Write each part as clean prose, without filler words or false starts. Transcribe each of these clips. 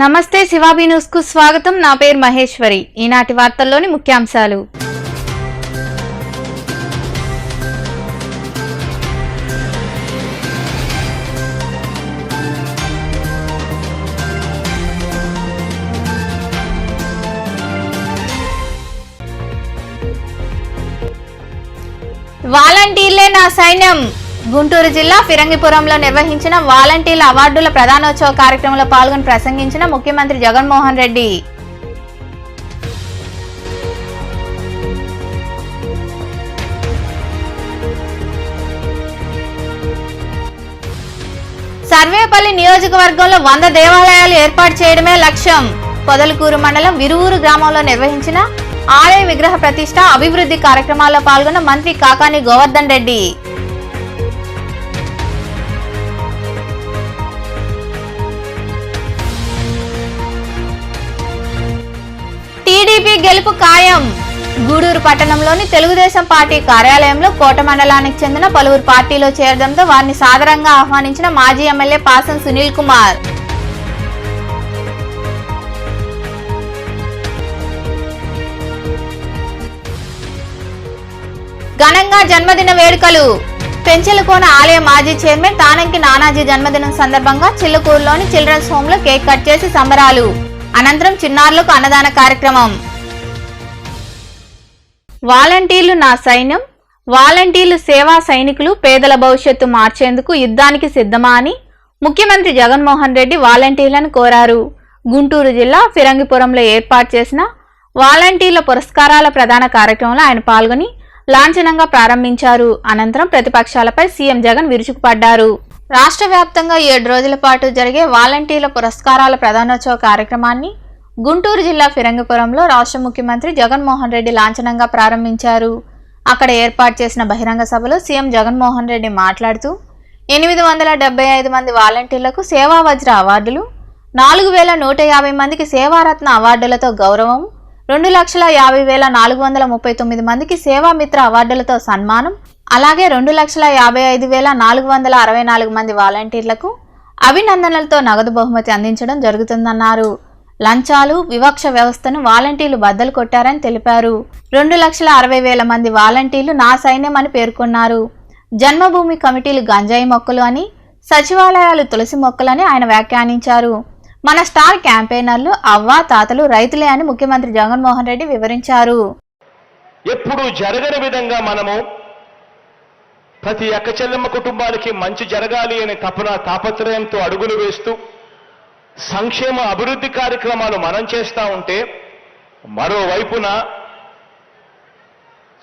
నమస్తే శివాబీ న్యూస్ కు స్వాగతం. నా పేరు మహేశ్వరి. ఈనాటి వార్తల్లోని ముఖ్యాంశాలు. వాలంటీర్లే నా సైన్యం. గుంటూరు జిల్లా ఫిరంగిపురంలో నిర్వహించిన వాలంటీర్ల అవార్డుల ప్రదానోత్సవ కార్యక్రమంలో పాల్గొని ప్రసంగించిన ముఖ్యమంత్రి జగన్మోహన్ రెడ్డి. సర్వేపల్లి నియోజకవర్గంలో 100 దేవాలయాలు ఏర్పాటు చేయడమే లక్ష్యం. పొదలకూరు మండలం విరువూరు గ్రామంలో నిర్వహించిన ఆలయ విగ్రహ ప్రతిష్ఠ అభివృద్ధి కార్యక్రమాల్లో పాల్గొన్న మంత్రి కాకాని గోవర్ధన్ రెడ్డి. టీడీపీ గెలుపు ఖాయం. గూడూరు పట్టణంలోని తెలుగుదేశం పార్టీ కార్యాలయంలో కోట మండలానికి చెందిన పలువురు పార్టీలో చేరడంతో వారిని సాదరంగా ఆహ్వానించిన మాజీ ఎమ్మెల్యే పాసం సునీల్ కుమార్. ఘనంగా జన్మదిన వేడుకలు. పెంచెలకోన ఆలయ మాజీ చైర్మన్ తానంకి నానాజీ జన్మదినం సందర్భంగా చిల్లకూరులోని చిల్డ్రన్స్ హోమ్ లో కేక్ కట్ చేసి సంబరాలు. అనంతరం చిన్నారులకు అన్నదాన కార్యక్రమం. వాలంటీర్లు నా సైన్యం. వాలంటీర్లు సేవా సైనికులు. పేదల భవిష్యత్తు మార్చేందుకు యుద్ధానికి సిద్ధమా అని ముఖ్యమంత్రి జగన్మోహన్ రెడ్డి వాలంటీర్లను కోరారు. గుంటూరు జిల్లా ఫిరంగిపురంలో ఏర్పాటు చేసిన వాలంటీర్ల పురస్కారాల ప్రదాన కార్యక్రమంలో ఆయన పాల్గొని లాంఛనంగా ప్రారంభించారు. అనంతరం ప్రతిపక్షాలపై సీఎం జగన్ విరుచుకుపడ్డారు. రాష్ట్ర వ్యాప్తంగా 7 రోజుల పాటు జరిగే వాలంటీర్ల పురస్కారాల ప్రదానోత్సవ కార్యక్రమాన్ని గుంటూరు జిల్లా ఫిరంగిపురంలో రాష్ట్ర ముఖ్యమంత్రి జగన్మోహన్ రెడ్డి లాంఛనంగా ప్రారంభించారు. అక్కడ ఏర్పాటు చేసిన బహిరంగ సభలో సీఎం జగన్మోహన్ రెడ్డి మాట్లాడుతూ 875 మంది వాలంటీర్లకు సేవా వజ్ర అవార్డులు, 4150 మందికి సేవారత్న అవార్డులతో గౌరవం, 2,50,439 మందికి సేవామిత్ర అవార్డులతో సన్మానం, అలాగే 2,55,464 మంది వాలంటీర్లకు అభినందనలతో నగదు బహుమతి అందించడం జరుగుతుందన్నారు. లంచాలు, వివక్ష వ్యవస్థను వాలంటీర్లు బద్దలు కొట్టారని తెలిపారు. 2,60,000 మంది వాలంటీర్లు నా సైన్యం అని పేర్కొన్నారు. జన్మభూమి కమిటీలు గంజాయి మొక్కలు అని, సచివాలయాలు తులసి మొక్కలని ఆయన వ్యాఖ్యానించారు. మన స్టార్ క్యాంపెయినర్లు అవ్వ తాతలు రైతులే అని ముఖ్యమంత్రి జగన్మోహన్ రెడ్డి వివరించారు. ఎప్పుడు జరగని విధంగా మనము ప్రతి అక్క చెల్లెమ్మ కుటుంబానికి మంచి జరగాలి అనే తాపత్రయంతో అడుగులు వేస్తూ సంక్షేమ అభివృద్ధి కార్యక్రమాలు మనం చేస్తూ ఉంటే, మరోవైపున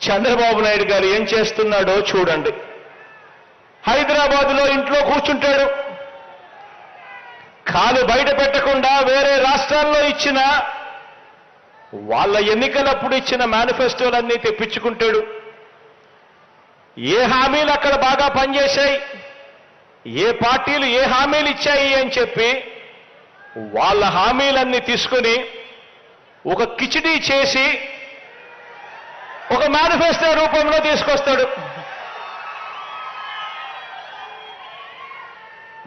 చంద్రబాబు నాయుడు గారు ఏం చేస్తున్నాడో చూడండి. హైదరాబాదులో ఇంట్లో కూర్చుంటాడు. కాలు బయట పెట్టకుండా వేరే రాష్ట్రాల్లో ఇచ్చిన వాళ్ళ ఎన్నికలప్పుడు ఇచ్చిన మేనిఫెస్టోలన్నీ తెప్పించుకుంటాడు. ఏ హామీలు అక్కడ బాగా పనిచేశాయి, ఏ పార్టీలు ఏ హామీలు ఇచ్చాయి అని చెప్పి వాళ్ళ హామీలన్నీ తీసుకుని ఒక కిచిడీ చేసి ఒక మేనిఫెస్టో రూపంలో తీసుకొస్తాడు.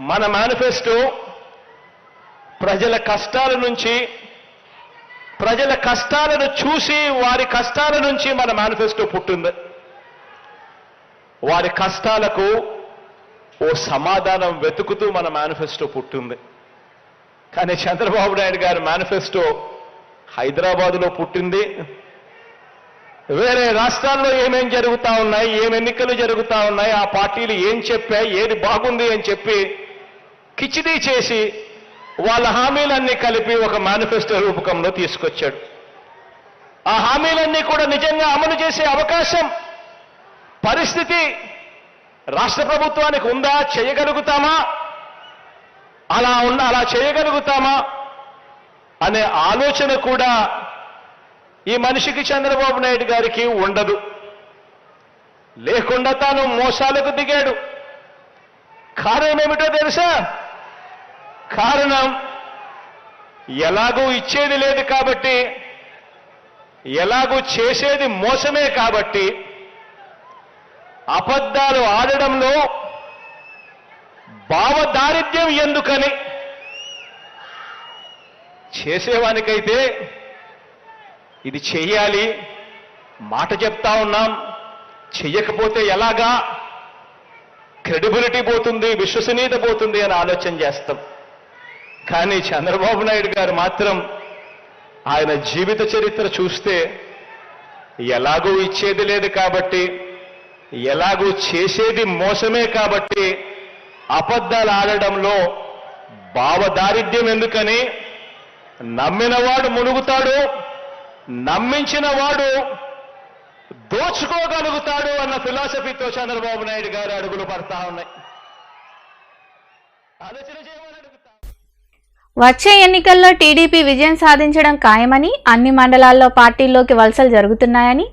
మన మేనిఫెస్టో ప్రజల కష్టాల నుంచి, ప్రజల కష్టాలను చూసి వారి కష్టాల నుంచి మన మేనిఫెస్టో పుట్టింది. వారి కష్టాలకు ఓ సమాధానం వెతుకుతూ మన మేనిఫెస్టో పుట్టింది. కానీ చంద్రబాబు నాయుడు గారి మేనిఫెస్టో హైదరాబాదులో పుట్టింది. వేరే రాష్ట్రాల్లో ఏమేం జరుగుతూ ఉన్నాయి, ఏం ఎన్నికలు జరుగుతూ ఉన్నాయి, ఆ పార్టీలు ఏం చెప్పాయి, ఏది బాగుంది అని చెప్పి కిచిడీ చేసి వాళ్ళ హామీలన్నీ కలిపి ఒక మేనిఫెస్టో రూపకంలో తీసుకొచ్చాడు. ఆ హామీలన్నీ కూడా నిజంగా అమలు చేసే అవకాశం, పరిస్థితి రాష్ట్ర ప్రభుత్వానికి ఉందా? చేయగలుగుతామా? అలా చేయగలుగుతామా అనే ఆలోచన కూడా ఈ మనిషికి, చంద్రబాబు నాయుడు గారికి ఉండదు. లేకుండా తాను మోసాలకు దిగాడు. కారణం ఏమిటో తెలుసా? కారణం ఎలాగూ ఇచ్చేది లేదు కాబట్టి, ఎలాగూ చేసేది మోసమే కాబట్టి అబద్ధాలు ఆడడంలో భావదారిద్ర్యం ఎందుకని చేసేవానికైతే ఇది చెయ్యాలి, మాట చెప్తా ఉన్నాం, చెయ్యకపోతే ఎలాగా, క్రెడిబిలిటీ పోతుంది, విశ్వసనీయత పోతుంది అని ఆలోచన చేస్తాం. కానీ చంద్రబాబు నాయుడు గారు మాత్రం ఆయన జీవిత చరిత్ర చూస్తే ఎలాగూ ఇచ్చేది లేదు కాబట్టి, ఎలాగూ చేసేది మోసమే కాబట్టి అబద్ధాలు ఆడడంలో భావదారిద్ర్యం ఎందుకని, నమ్మినవాడు మునుగుతాడు, నమ్మించిన వాడు దోచుకోగలుగుతాడు అన్న ఫిలాసఫీతో చంద్రబాబు నాయుడు గారు అడుగులు పడతా ఉన్నాయి. ఆలోచన చేయమని అడుగుతా. వచ్చే ఎన్నికల్లో టీడీపీ విజయం సాధించడం ఖాయమని, అన్ని మండలాల్లో పార్టీల్లోకి వలసలు జరుగుతున్నాయని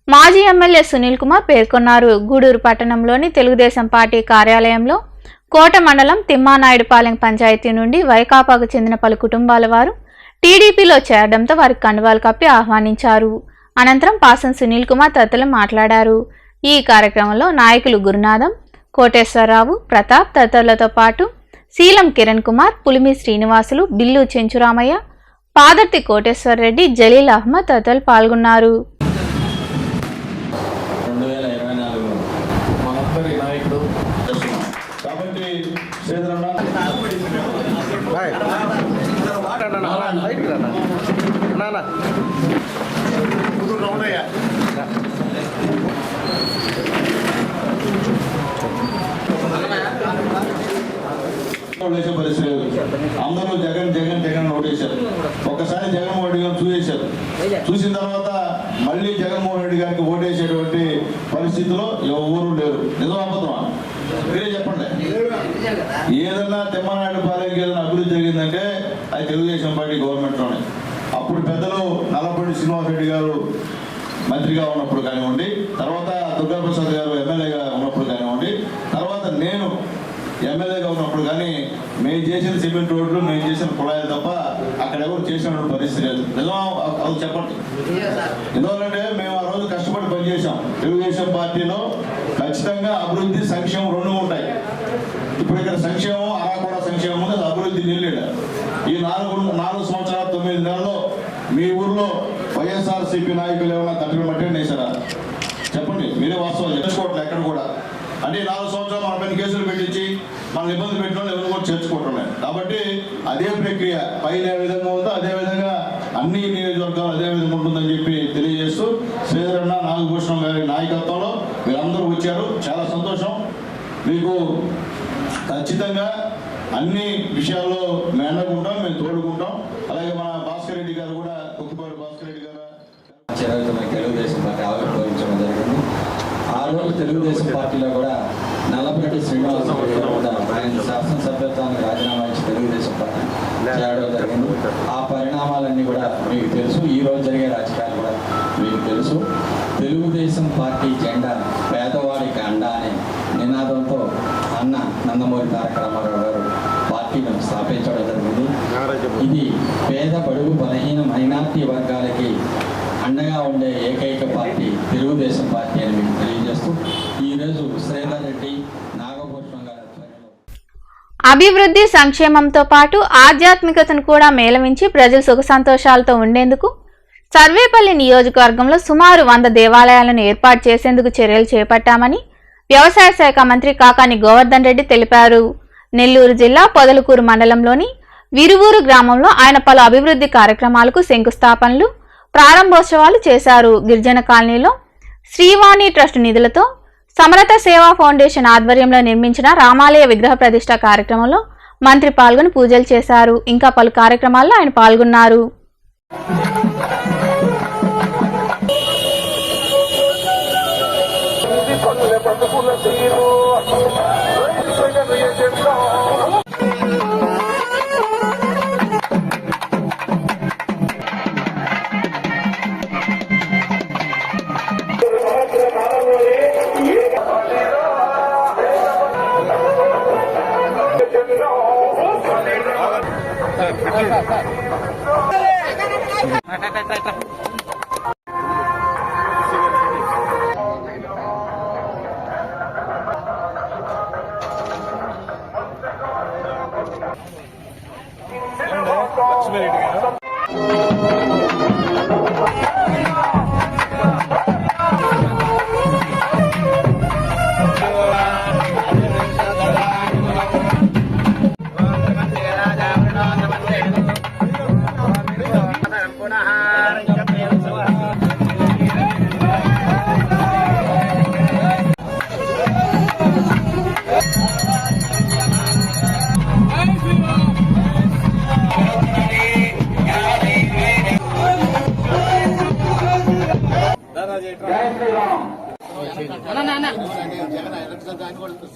మాజీ ఎమ్మెల్యే సునీల్ కుమార్ పేర్కొన్నారు. గూడూరు పట్టణంలోని తెలుగుదేశం పార్టీ కార్యాలయంలో కోట మండలం తిమ్మానాయుడుపాలెం పంచాయతీ నుండి వైకాపాకు చెందిన పలు కుటుంబాల వారు టీడీపీలో చేరడంతో వారికి కండువాలు కప్పి ఆహ్వానించారు. అనంతరం పాసం సునీల్ కుమార్ తదితరులు మాట్లాడారు. ఈ కార్యక్రమంలో నాయకులు గురునాథం, కోటేశ్వరరావు, ప్రతాప్ తదితరులతో పాటు శీలం కిరణ్ కుమార్, పులిమి శ్రీనివాసులు, బిల్లు చెంచురామయ్య, పాదర్తి కోటేశ్వరరెడ్డి, జలీల్ అహ్మద్ తదితరులు పాల్గొన్నారు. 2024 మనందరి నాయకుడు కాబట్టి వేసే పరిస్థితి లేదు. అందరూ జగన్ జగన్ జగన్ ఓటేశారు. ఒక్కసారి జగన్మోహన్ రెడ్డి గారు చూసేశారు. చూసిన తర్వాత మళ్ళీ జగన్మోహన్ రెడ్డి గారికి ఓటేసేటువంటి పరిస్థితిలో ఎవరు లేరు. నిజం అబద్ధమా? మీరే చెప్పండి. ఏదన్నా తిమ్మనాయుడుపాలెంకి ఏదైనా అభివృద్ధి జరిగిందంటే అది తెలుగుదేశం పార్టీ గవర్నమెంట్లోనే. అప్పుడు పెద్దలు నల్లపల్లి శ్రీనివాసరెడ్డి గారు మంత్రిగా ఉన్నప్పుడు కానివ్వండి, తర్వాత దుర్గాప్రసాద్ గారు ఎమ్మెల్యేగా ఉన్నప్పుడు కానివ్వండి, తర్వాత నేను ఎమ్మెల్యేగా ఉన్నప్పుడు కానీ మేము చేసిన సిమెంట్ రోడ్లు, మేము చేసిన కుళాయిలు తప్ప అక్కడ ఎవరు చేసిన పరిస్థితి లేదు. నిజం అది చెప్పండి. ఎందుకంటే మేము ఆ రోజు కష్టపడి పనిచేసాం. తెలుగుదేశం పార్టీలో ఖచ్చితంగా అభివృద్ధి, సంక్షేమం రెండు ఉంటాయి. ఇప్పుడు ఇక్కడ సంక్షేమం అరాకొర సంక్షేమం ఉంది, అభివృద్ధి నిల్లేడు. ఈ 4 సంవత్సరాల 9 నెలల్లో మీ ఊర్లో వైఎస్ఆర్సీపీ నాయకులు ఏమైనా తట్టుకుని మట్టి వేసారా? చెప్పండి. మీరే వాస్తవాలు చేర్చుకోవట్లేదు ఎక్కడ కూడా. అంటే 4 సంవత్సరాలు మన పైన కేసులు పెట్టించి మన ఇబ్బంది పెట్టిన వాళ్ళు ఎవరు కూడా చేర్చుకోవటం. కాబట్టి అదే ప్రక్రియ పైన ఏ విధంగా ఉందో అదే విధంగా అన్ని నియోజకవర్గాలు అదే విధంగా ఉంటుందని చెప్పి తెలియజేస్తూ, శ్రీధరన్న నాగభూషణం గారి నాయకత్వంలో మీరందరూ వచ్చారు. చాలా సంతోషం. మీకు ఖచ్చితంగా అన్ని విషయాల్లో మేము అండకుంటాం, మేము తోడుకుంటాం. అలాగే మన భాస్కర్ రెడ్డి గారు కూడా, కొద్దిపాటి భాస్కర్ రెడ్డి గారు తెలుగుదేశం పార్టీ ఆవిర్భవించడం జరిగింది. ఆ రోజు తెలుగుదేశం పార్టీలో కూడా నల్లపరెడ్డి శ్రీనివాసరెడ్డి గారు కూడా ఆయన శాసనసభ్యత్వానికి రాజీనామా ఇచ్చి తెలుగుదేశం పార్టీ చేరడం జరిగింది. ఆ పరిణామాలన్నీ కూడా మీకు తెలుసు. ఈ రోజు జరిగే రాజకీయాలు కూడా మీకు తెలుసు. తెలుగుదేశం పార్టీ జెండా పేదవాడికి అండ అనే నినాదంతో అన్న నందమూరి తారక రామారావు గారు పార్టీని స్థాపించడం జరిగింది. ఇది పేద, బడుగు, బలహీన మైనార్టీ వర్గాలకి అండగా ఉండే ఏకైక పార్టీ తెలుగుదేశం పార్టీ అని మీకు తెలియజేస్తూ, ఈరోజు శ్రీధర్ రెడ్డి, నాగభూషణం గారి ఆధ్వర్యంలో అభివృద్ధి, సంక్షేమంతో పాటు ఆధ్యాత్మికతను కూడా మేళవించి ప్రజలు సుఖ సంతోషాలతో ఉండేందుకు సర్వేపల్లి నియోజకవర్గంలో సుమారు 100 దేవాలయాలను ఏర్పాటు చేసేందుకు చర్యలు చేపట్టామని వ్యవసాయ శాఖ మంత్రి కాకాని గోవర్ధన్ రెడ్డి తెలిపారు. నెల్లూరు జిల్లా పొదలకూరు మండలంలోని విరువూరు గ్రామంలో ఆయన పలు అభివృద్ధి కార్యక్రమాలకు శంకుస్థాపనలు, ప్రారంభోత్సవాలు చేశారు. గిరిజన కాలనీలో శ్రీవాణి ట్రస్ట్ నిధులతో సమరత సేవా ఫౌండేషన్ ఆధ్వర్యంలో నిర్మించిన రామాలయ విగ్రహ ప్రతిష్ఠ కార్యక్రమంలో మంత్రి పాల్గొని పూజలు చేశారు. ఇంకా పలు కార్యక్రమాల్లో ఆయన పాల్గొన్నారు. లక్ష్మీరెడ్డి గారు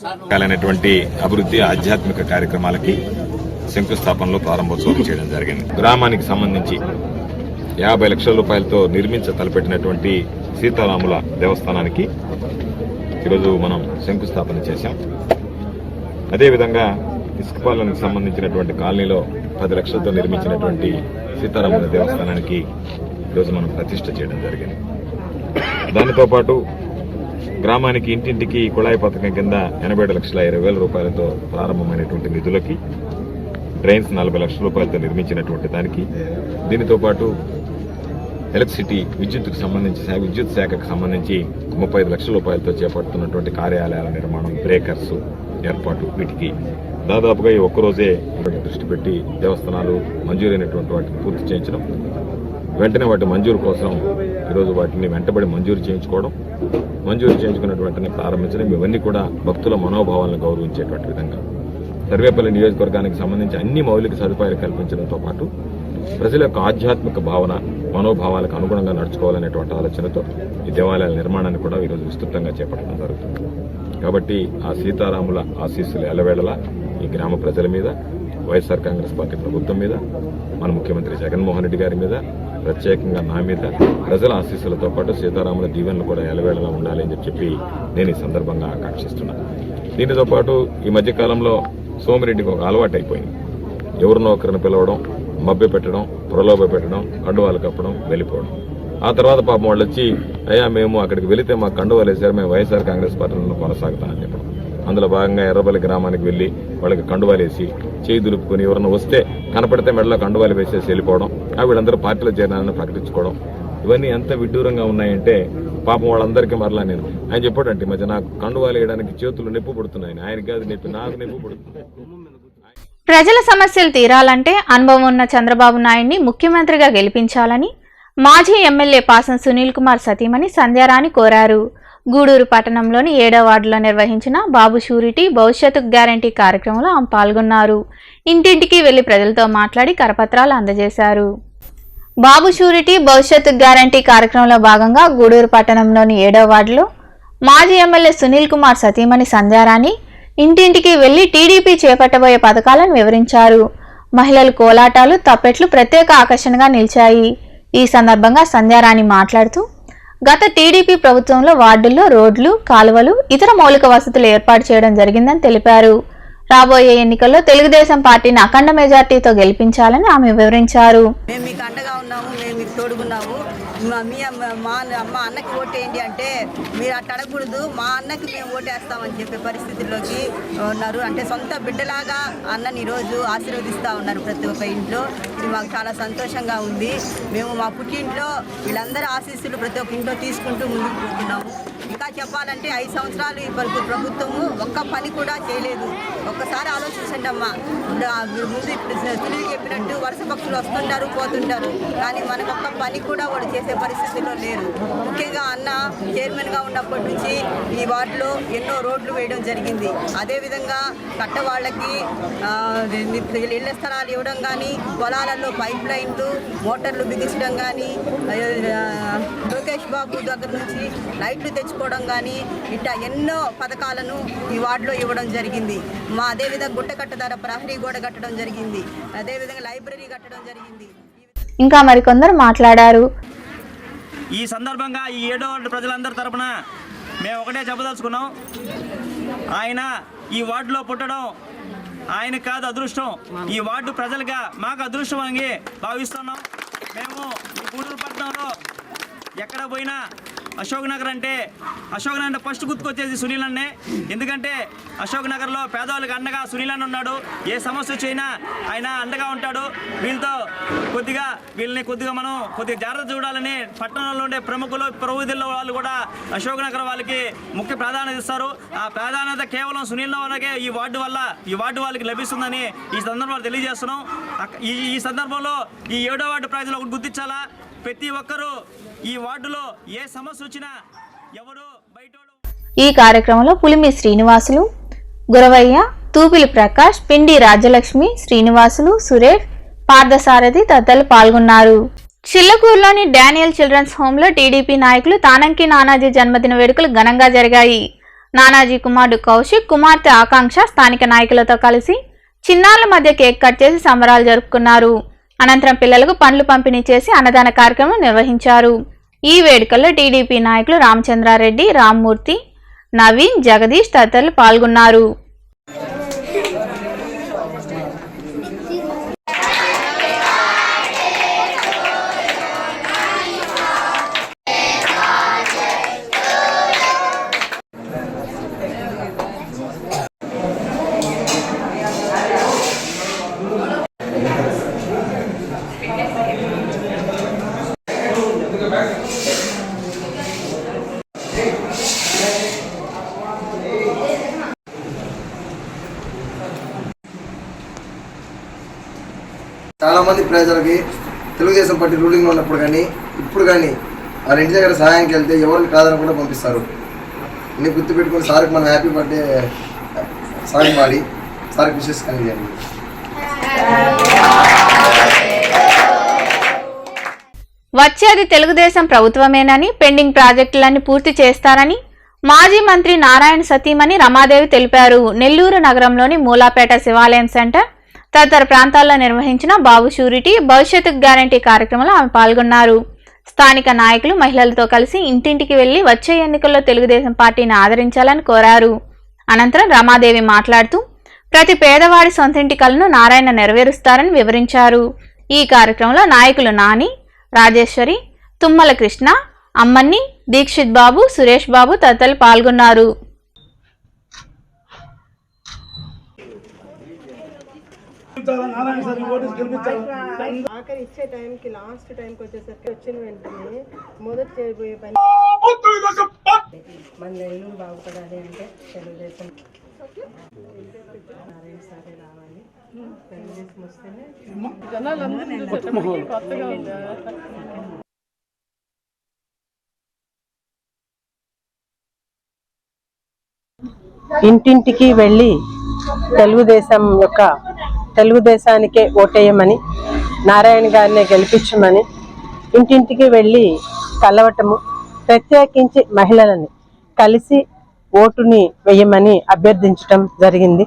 రకాలైనటువంటి అభివృద్ధి ఆధ్యాత్మిక కార్యక్రమాలకి శంకుస్థాపనలో ప్రారంభోత్సవం చేయడం జరిగింది. గ్రామానికి సంబంధించి 50 లక్షల రూపాయలతో తలపెట్టినటువంటి సీతారాముల దేవస్థానానికి ఈరోజు మనం శంకుస్థాపన చేశాం. అదేవిధంగా ఇసుకపాలెంకి సంబంధించినటువంటి కాలనీలో 10 లక్షలతో నిర్మించినటువంటి సీతారాముల దేవస్థానానికి ఈరోజు మనం ప్రతిష్ఠ చేయడం జరిగింది. దానితో పాటు గ్రామానికి ఇంటింటికి కుళాయి పథకం కింద 87,20,000 రూపాయలతో ప్రారంభమైనటువంటి నిధులకి డ్రైన్స్ 40 లక్షల రూపాయలతో నిర్మించినటువంటి దానికి, దీనితో పాటు ఎలక్ట్రిసిటీ విద్యుత్ శాఖకు సంబంధించి 35 లక్షల రూపాయలతో చేపడుతున్నటువంటి కార్యాలయాల నిర్మాణం, బ్రేకర్స్ ఏర్పాటు, వీటికి దాదాపుగా ఈ ఒక్కరోజే దృష్టి పెట్టి దేవస్థానాలు మంజూరైనటువంటి వాటిని పూర్తి చేయించడం, వెంటనే వాటి మంజూరు కోసం ఈరోజు వాటిని వెంటబడి మంజూరు చేయించుకున్నటువంటి వెంటనే ప్రారంభించడం, ఇవన్నీ కూడా భక్తుల మనోభావాలను గౌరవించేటువంటి విధంగా సర్వేపల్లి నియోజకవర్గానికి సంబంధించి అన్ని మౌలిక సదుపాయాలు కల్పించడంతో పాటు ప్రజల యొక్క ఆధ్యాత్మిక భావన మనోభావాలకు అనుగుణంగా నడుచుకోవాలనేటువంటి ఆలోచనతో ఈ దేవాలయాల నిర్మాణాన్ని కూడా ఈరోజు విస్తృతంగా చేపట్టడం జరుగుతుంది. కాబట్టి ఆ సీతారాముల ఆశీస్సులు ఎల్లవేళలా ఈ గ్రామ ప్రజల మీద, వైఎస్ఆర్ కాంగ్రెస్ పార్టీ ప్రభుత్వం మీద, మన ముఖ్యమంత్రి జగన్మోహన్ రెడ్డి గారి మీద, ప్రత్యేకంగా నా మీద ప్రజల ఆశీస్సులతో పాటు సీతారాముల దీవెనలు కూడా ఎల్లవేళలా ఉండాలి అని చెప్పి నేను ఈ సందర్భంగా ఆకాంక్షిస్తున్నాను. దీనితో పాటు ఈ మధ్యకాలంలో సోమిరెడ్డికి ఒక అలవాటు అయిపోయింది. ఎవరినో ఒకరిని పిలవడం, మభ్య పెట్టడం, ప్రలోభ పెట్టడం, కండువాలు కప్పడం, వెళ్ళిపోవడం. ఆ తర్వాత పాపం వాళ్ళు వచ్చి, అయ్యా మేము అక్కడికి వెళితే మాకు కండువాలు వేశారు, మేము వైఎస్ఆర్ కాంగ్రెస్ పార్టీలో కొనసాగుతామని చెప్పడం. అందులో భాగంగా ఎర్రబల్లి గ్రామానికి వెళ్లి వాళ్ళకి కండువాలు వేసి చేయి దులుపుకొని ఎవరన్నా వస్తే కనపడితే మెడలో కండువాలు వేసేసి వెళ్ళిపోవడం, వీళ్ళందరూ పార్టీలో చేరాలని ప్రకటించుకోవడం, ఇవన్నీ ఎంత విడ్డూరంగా ఉన్నాయంటే పాపం వాళ్ళందరికీ మరలా ఆయన చెప్పాడంటే ఈ మధ్య నాకు కండువాలు వేయడానికి చేతులు నొప్పి పుడుతున్నాయి, ఆయన కాదు నొప్పి, నాకు నొప్పి పుడుతుంది. ప్రజల సమస్యలు తీరాలంటే అనుభవం ఉన్న చంద్రబాబు నాయుడిని ముఖ్యమంత్రిగా గెలిపించాలని మాజీ ఎమ్మెల్యే పాసం సునీల్ కుమార్ సతీమణి సంధ్యారాణి కోరారు. గూడూరు పట్టణంలోని 7వ వార్డులో నిర్వహించిన బాబు షూరిటీ భవిష్యత్తు గ్యారంటీ కార్యక్రమంలో ఆమె పాల్గొన్నారు. ఇంటింటికి వెళ్లి ప్రజలతో మాట్లాడి కరపత్రాలు అందజేశారు. బాబు షూరిటీ భవిష్యత్తు గ్యారంటీ కార్యక్రమంలో భాగంగా గూడూరు పట్టణంలోని 7వ వార్డులో మాజీ ఎమ్మెల్యే సునీల్ కుమార్ సతీమణి సంధ్యారాణి ఇంటింటికి వెళ్లి టీడీపీ చేపట్టబోయే పథకాలను వివరించారు. మహిళలు కోలాటాలు, తప్పెట్లు ప్రత్యేక ఆకర్షణగా నిలిచాయి. ఈ సందర్భంగా సంధ్యారాణి మాట్లాడుతూ గత టీడీపీ ప్రభుత్వంలో వార్డుల్లో రోడ్లు, కాలువలు, ఇతర మౌలిక వసతులు ఏర్పాటు చేయడం జరిగిందని తెలిపారు. రాబోయే ఎన్నికల్లో తెలుగుదేశం పార్టీని అఖండ మెజార్టీతో గెలిపించాలని ఆమె వివరించారు. మేము మీకు అండగా ఉన్నాము, మేము మీకు తోడుగున్నాము. మా అన్నకి ఓటేయండి అంటే మీరు అట్లా అడగకూడదు, మా అన్నకి మేము ఓటేస్తామని చెప్పే పరిస్థితుల్లోకి ఉన్నారు. అంటే సొంత బిడ్డలాగా అన్నని ఈరోజు ఆశీర్వదిస్తూ ఉన్నారు ప్రతి ఒక్క ఇంట్లో. ఇది మాకు చాలా సంతోషంగా ఉంది. మేము మా పుట్టింట్లో వీళ్ళందరూ ఆశీస్సులు ప్రతి ఒక్క ఇంట్లో తీసుకుంటూ ముందుకు పోతున్నాము. ఇంకా చెప్పాలంటే 5 సంవత్సరాలు ఈ ప్రభుత్వము ఒక్క పని కూడా చేయలేదు. ఒక్కసారి ఆలోచించండి అమ్మా. ముందు ఇప్పుడు సునీల్ చెప్పినట్టు వరుస పక్షులు వస్తుంటారు, పోతుంటారు, కానీ మనకు ఒక్క పని కూడా వాడు చేసే పరిస్థితుల్లో లేరు. ముఖ్యంగా అన్న చైర్మన్గా ఉన్నప్పటి నుంచి ఈ వార్డులో ఎన్నో రోడ్లు వేయడం జరిగింది. అదేవిధంగా కట్టవాళ్ళకి ఇళ్ల స్థలాలు ఇవ్వడం కానీ, పొలాలలో పైప్ లైన్లు, మోటార్లు బిగించడం కానీ, లోకేష్ బాబు దగ్గర నుంచి లైట్లు తెచ్చుకోవడం కానీ, ఇట్లా ఎన్నో పథకాలను ఈ వార్డులో ఇవ్వడం జరిగింది. అదేవిధంగా గుట్టకట్ట ధర ప్రహరీ గోడ కట్టడం జరిగింది. అదేవిధంగా లైబ్రరీ కట్టడం జరిగింది. ఇంకా మరికొందరు మాట్లాడారు. ఈ సందర్భంగా ఈ 7వ వార్డు ప్రజలందరి తరపున మేము ఒకటే చెప్పదలుచుకున్నాం, ఆయన ఈ వార్డులో పుట్టడం ఆయనకు కాదు అదృష్టం, ఈ వార్డు ప్రజలుగా మాకు అదృష్టం అని భావిస్తున్నాం. మేము ఈ గూడూరు పట్టణంలో ఎక్కడ పోయినా అశోక్ నగర్ అంటే ఫస్ట్ గుర్తుకొచ్చేది సునీల్ అన్నే. ఎందుకంటే అశోక్ నగర్లో పేదవాళ్ళకి అండగా సునీల్ అన్న ఉన్నాడు. ఏ సమస్య వచ్చినా ఆయన అండగా ఉంటాడు. వీళ్ళని కొద్దిగా మనం జాగ్రత్త చూడాలని పట్టణంలో ఉండే ప్రముఖులు, ప్రవృద్ధుల వాళ్ళు కూడా అశోక్ నగర్ వాళ్ళకి ముఖ్య ప్రాధాన్యత ఇస్తారు. ఆ ప్రాధాన్యత కేవలం సునీల్ వాళ్ళకే ఈ వార్డు వాళ్ళకి లభిస్తుందని ఈ సందర్భంలో తెలియజేస్తున్నాం. ఈ సందర్భంలో ఈ 7వ వార్డు ప్రజలు ఒకటి గుర్తించాలా, ప్రతి ఒక్కరూ ఈ వార్డులో ఏ సమస్య వచ్చినా ఎవరు బయట. ఈ కార్యక్రమంలో పులిమి శ్రీనివాసులు, గురవయ్య, తూపిలి ప్రకాష్, పిండి రాజ్యలక్ష్మి, శ్రీనివాసులు, సురేష్, పార్థసారథి తదితరులు పాల్గొన్నారు. చిల్లకూరులోని డానియల్ చిల్డ్రన్స్ హోంలో టీడీపీ నాయకులు తానంకి నానాజీ జన్మదిన వేడుకలు ఘనంగా జరిగాయి. నానాజీ కుమారుడు కౌశిక్, కుమార్తె ఆకాంక్ష స్థానిక నాయకులతో కలిసి చిన్నారుల మధ్య కేక్ కట్ చేసి సంబరాలు జరుపుకున్నారు. అనంతరం పిల్లలకు పండ్లు పంపిణీ చేసి అన్నదాన కార్యక్రమం నిర్వహించారు. ఈ వేడుకల్లో టీడీపీ నాయకులు రామచంద్రారెడ్డి, రామ్మూర్తి, నవీన్, జగదీష్ తదితరులు పాల్గొన్నారు. చాలామంది ప్రజలకి తెలుగుదేశం పార్టీ రూలింగ్లో ఉన్నప్పుడు కానీ ఇప్పుడు కానీ వాళ్ళ ఇంటి దగ్గర సహాయానికి వెళ్తే ఎవరిని కాదనకుండా పంపిస్తారు. నేను గుర్తుపెట్టుకుని సార్కి మనం హ్యాపీ బర్త్డే సాంగ్ పాడి సార్కి విషెస్ కలిగేయండి. వచ్చేది తెలుగుదేశం ప్రభుత్వమేనని, పెండింగ్ ప్రాజెక్టులన్నీ పూర్తి చేస్తారని మాజీ మంత్రి నారాయణ సతీమణి రమాదేవి తెలిపారు. నెల్లూరు నగరంలోని మూలాపేట శివాలయం సెంటర్ తదితర ప్రాంతాల్లో నిర్వహించిన బాబు షూరిటీ భవిష్యత్తు గ్యారంటీ కార్యక్రమంలో ఆమె పాల్గొన్నారు. స్థానిక నాయకులు మహిళలతో కలిసి ఇంటింటికి వెళ్లి వచ్చే ఎన్నికల్లో తెలుగుదేశం పార్టీని ఆదరించాలని కోరారు. అనంతరం రమాదేవి మాట్లాడుతూ ప్రతి పేదవాడి సొంతింటి కలను నారాయణ నెరవేరుస్తారని వివరించారు. ఈ కార్యక్రమంలో నాయకులు నాని, రాజేశ్వరి, తుమ్మల కృష్ణ, అమ్మన్ని, దీక్షిత్ బాబు, సురేష్ బాబు తదితరులు పాల్గొన్నారు. ఆఖరి ఇచ్చే టైంకి లాస్ట్ టైంకి వచ్చేసరికి వచ్చిన వెంటనే మొదటి చేయబోయే పని మన నెల్లూరు బాగుపడాలి అంటే తెలుగుదేశం నారాయణ సారే రావాలి. తెలుగుదేశం వస్తేనే ఇంటింటికి వెళ్ళి తెలుగుదేశానికే ఓటేయమని, నారాయణ గారినే గెలిపించమని ఇంటింటికి వెళ్ళి కలవటము, ప్రత్యేకించి మహిళలని కలిసి ఓటుని వేయమని అభ్యర్థించటం జరిగింది.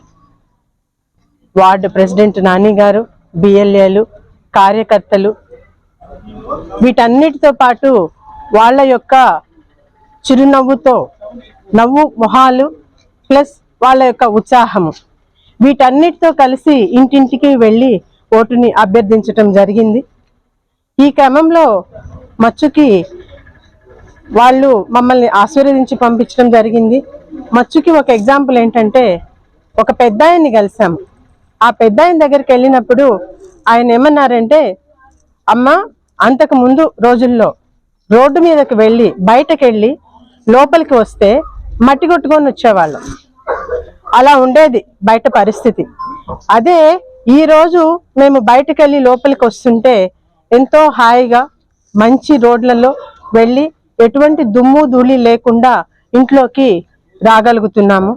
వార్డు ప్రెసిడెంట్ నాని గారు, బిఎల్ఏలు, కార్యకర్తలు వీటన్నిటితో పాటు వాళ్ళ యొక్క చిరునవ్వుతో నవ్వు మొహాలు ప్లస్ వాళ్ళ యొక్క ఉత్సాహము వీటన్నిటితో కలిసి ఇంటింటికి వెళ్ళి ఓటుని అభ్యర్థించటం జరిగింది. ఈ క్రమంలో మచ్చుకి వాళ్ళు మమ్మల్ని ఆశీర్వదించి పంపించడం జరిగింది. మచ్చుకి ఒక ఎగ్జాంపుల్ ఏంటంటే, ఒక పెద్ద ఆయన్ని కలిసాము. ఆ పెద్ద ఆయన దగ్గరికి వెళ్ళినప్పుడు ఆయన ఏమన్నారంటే, అమ్మ అంతకు ముందు రోజుల్లో రోడ్డు మీదకి వెళ్ళి బయటకు వెళ్ళి లోపలికి వస్తే మట్టి కొట్టుకొని వచ్చేవాళ్ళం. అలా ఉండేది బయట పరిస్థితి. అదే ఈ రోజు మేము బయటకు వెళ్ళి లోపలికి వస్తుంటే ఎంతో హాయిగా మంచి రోడ్లలో వెళ్ళి ఎటువంటి దుమ్ము ధూళి లేకుండా ఇంట్లోకి రాగలుగుతున్నాము.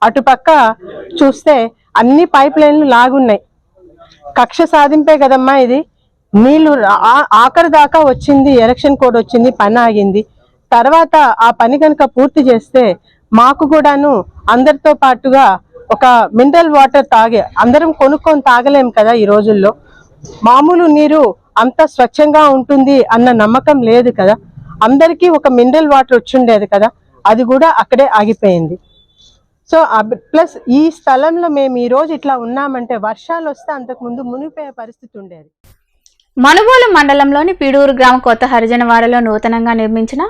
అటుపక్క చూస్తే అన్ని పైప్ లైన్లు లాగున్నాయి. కక్ష సాధింపే కదమ్మా ఇది. నీళ్లు ఆఖరి దాకా వచ్చింది, ఎలక్షన్ కోడ్ వచ్చింది, పని ఆగింది. తర్వాత ఆ పని కనుక పూర్తి చేస్తే మాకు కూడాను అందరితో పాటుగా ఒక మినరల్ వాటర్ అందరం కొనుక్కొని తాగలేం కదా ఈ రోజుల్లో. మామూలు నీరు అంత స్వచ్ఛంగా ఉంటుంది అన్న నమ్మకం లేదు కదా. అందరికీ ఒక మినరల్ వాటర్ వచ్చిండేది కదా, అది కూడా అక్కడే ఆగిపోయింది. సో ప్లస్ ఈ స్థలంలో మేము ఈ రోజు ఇట్లా ఉన్నామంటే వర్షాలు వస్తే అంతకుముందు మునిగిపోయే పరిస్థితి ఉండేది. మనుబోలు మండలంలోని పీడూరు గ్రామ కొత్త హరిజనవాడలో నూతనంగా నిర్మించిన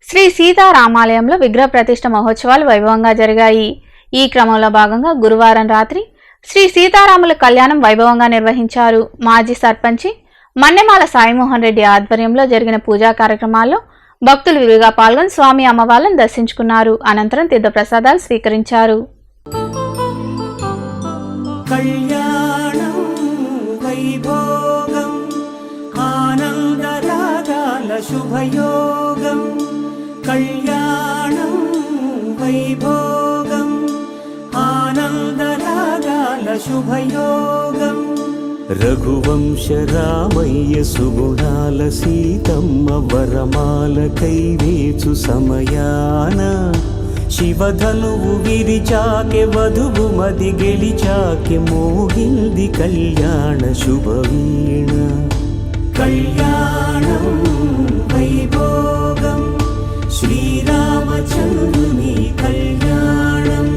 శ్రీ సీతారామాలయంలో విగ్రహ ప్రతిష్ఠ మహోత్సవాలు వైభవంగా జరిగాయి. ఈ క్రమంలో భాగంగా గురువారం రాత్రి శ్రీ సీతారాముల కళ్యాణం వైభవంగా నిర్వహించారు. మాజీ సర్పంచి మన్నెమాల సాయిమోహన్ రెడ్డి ఆధ్వర్యంలో జరిగిన పూజా కార్యక్రమాల్లో భక్తులు విరివిగా పాల్గొని స్వామి అమ్మవార్లను దర్శించుకున్నారు. అనంతరం తీర్థప్రసాదాలు స్వీకరించారు. కళ్యాణం వైభోగం ఆనందరాగాల శుభయోగం రఘువంశ రామయ్య సుగుణాల సీతమ్మ వరమాల కైవేచు సమయాన శివధనువు విరిచాకె వధువు మది గెలిచాకె మోగింది కళ్యాణ శుభవీణ కళ్యాణం వైభోగం శ్రీరామచంద్రుని కళ్యాణం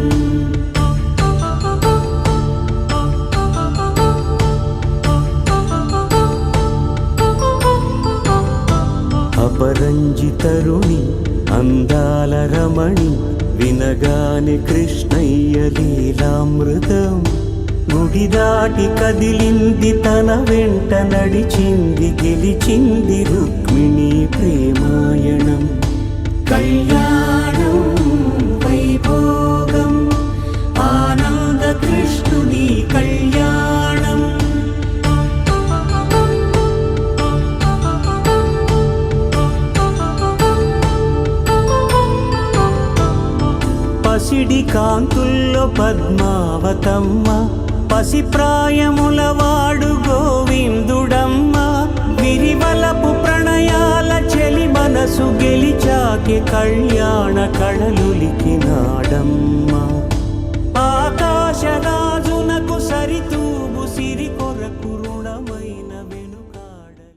అపరంజి తరుణి అందాల రమణి వినగానే కృష్ణయ్య లీలామృతం గుడి దాటి కదిలింది తన వెంట నడిచింది గెలిచింది రుక్మిణి ప్రేమాయణం కళ్యాణం వైభోగం ఆనంద కృష్ణుని కళ్యాణం పసిడి కాంతుల్లో పద్మావతమ్మ పసిప్రాయముల వాడు గోవిందుడమ్మ విరివలపు ప్రణయాల చెలి మనసు గెలిచాకే కళ్యాణ కళలులికినాడమ్మ ఆకాశరాజునకు సరితూగు సిరి కొరకు రుణమైన వెనుకాడలి.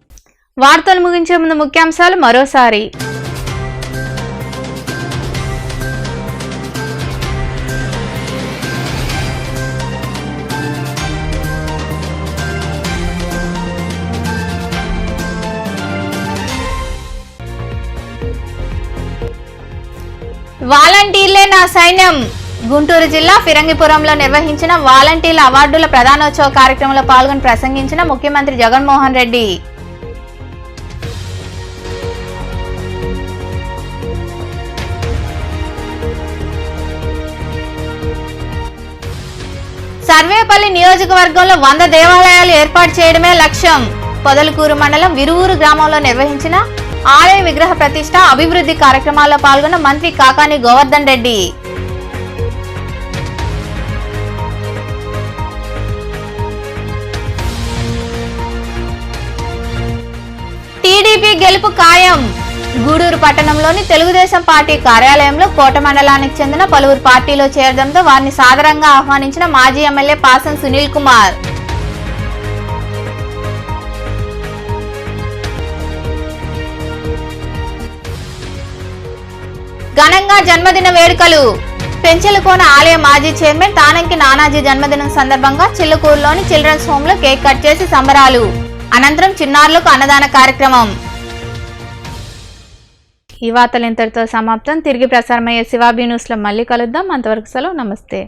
వార్తలు ముగించే ముందు ముఖ్యాంశాలు మరోసారి. వాలంటీర్లే నా సైన్యం. గుంటూరు జిల్లా ఫిరంగిపురంలో నిర్వహించిన వాలంటీర్ల అవార్డుల ప్రధానోత్సవ కార్యక్రమంలో పాల్గొని ప్రసంగించిన ముఖ్యమంత్రి జగన్మోహన్ రెడ్డి. సర్వేపల్లి నియోజకవర్గంలో 100 దేవాలయాలు ఏర్పాటు చేయడమే లక్ష్యం. పొదలకూరు మండలం విరువూరు గ్రామంలో నిర్వహించిన ఆలయ విగ్రహ ప్రతిష్ట అభివృద్ధి కార్యక్రమాల్లో పాల్గొన్న మంత్రి కాకాని గోవర్ధన్ రెడ్డి. టీడీపీ గెలుపు ఖాయం. గూడూరు పట్టణంలోని తెలుగుదేశం పార్టీ కార్యాలయంలో కోట మండలానికి చెందిన పలువురు పార్టీలో చేరడంతో వారిని సాదరంగా ఆహ్వానించిన మాజీ ఎమ్మెల్యే పాసం సునీల్ కుమార్. ఘనంగా జన్మదిన వేడుకలు. పెంచెలకోన ఆలయ మాజీ చైర్మన్ తానంకి నానాజీ జన్మదినం సందర్భంగా చిల్లకూరులోని చిల్డ్రన్స్ హోమ్ లో కేక్ కట్ చేసి సంబరాలు. అనంతరం చిన్నారులకు అన్నదాన కార్యక్రమం. ఈ వార్తలు ఇంతటితో సమాప్తం. తిరిగి ప్రసారమయ్యే శివాబీ న్యూస్ లో మళ్ళీ కలుద్దాం. అంతవరకు సెలవు. నమస్తే.